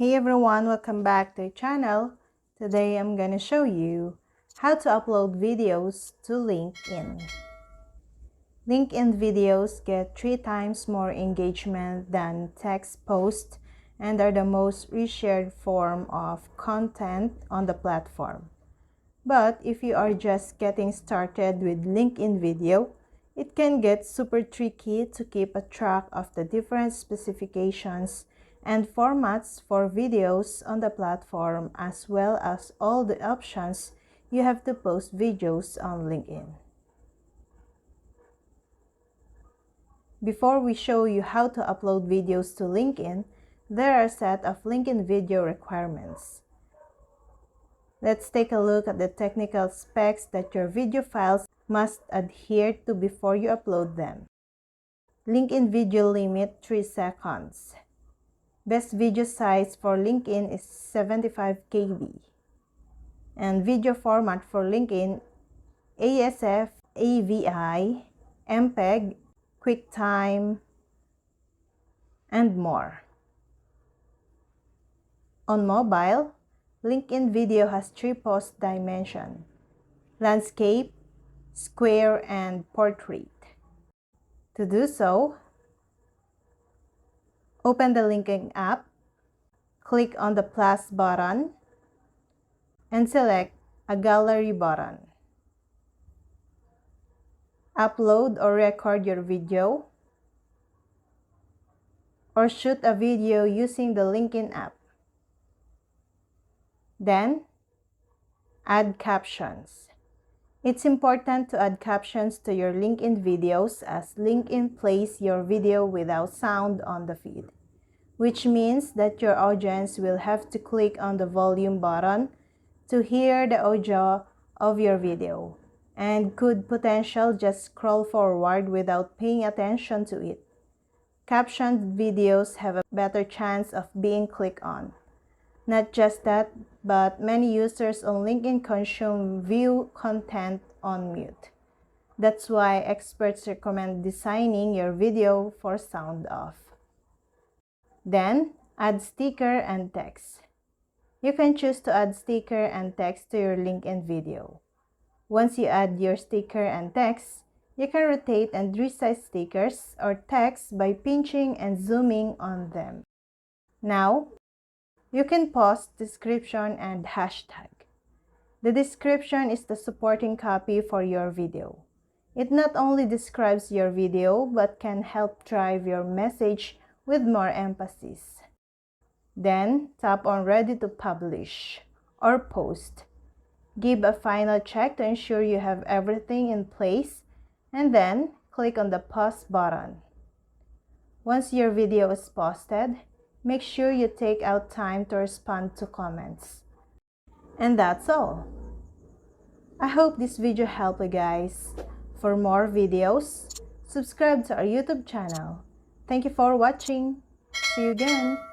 Hey everyone, welcome back to the channel. Today I'm gonna show you how to upload videos to LinkedIn. LinkedIn videos get 3 times more engagement than text posts and are the most reshared form of content on the platform. But if you are just getting started with LinkedIn video, it can get super tricky to keep a track of the different specifications and formats for videos on the platform, as well as all the options you have to post videos on LinkedIn. Before we show you how to upload videos to LinkedIn, there are a set of LinkedIn video requirements. Let's take a look at the technical specs that your video files must adhere to before you upload them. LinkedIn video limit 3 seconds. Best video size for LinkedIn is 75 KB. And video format for LinkedIn: ASF, AVI, MPEG, QuickTime, and more. On mobile, LinkedIn video has 3 post dimensions: landscape, square, and portrait. To do so, open the LinkedIn app, click on the plus button, and select a gallery button. Upload or record your video, or shoot a video using the LinkedIn app. Then, add captions. It's important to add captions to your LinkedIn videos, as LinkedIn plays your video without sound on the feed, which means that your audience will have to click on the volume button to hear the audio of your video, and could potentially just scroll forward without paying attention to it. Captioned videos have a better chance of being clicked on. Not just that, but many users on LinkedIn consume view content on mute. That's why experts recommend designing your video for sound off. Then, add sticker and text. You can choose to add sticker and text to your LinkedIn video. Once you add your sticker and text, you can rotate and resize stickers or text by pinching and zooming on them. Now, you can post description and hashtag. The description is the supporting copy for your video. It not only describes your video but can help drive your message with more emphasis. Then, tap on Ready to Publish or Post. Give a final check to ensure you have everything in place, and then click on the Post button. Once your video is posted, make sure you take out time to respond to comments. And that's all. I hope this video helped you guys. For more videos, subscribe to our YouTube channel. Thank you for watching. See you again.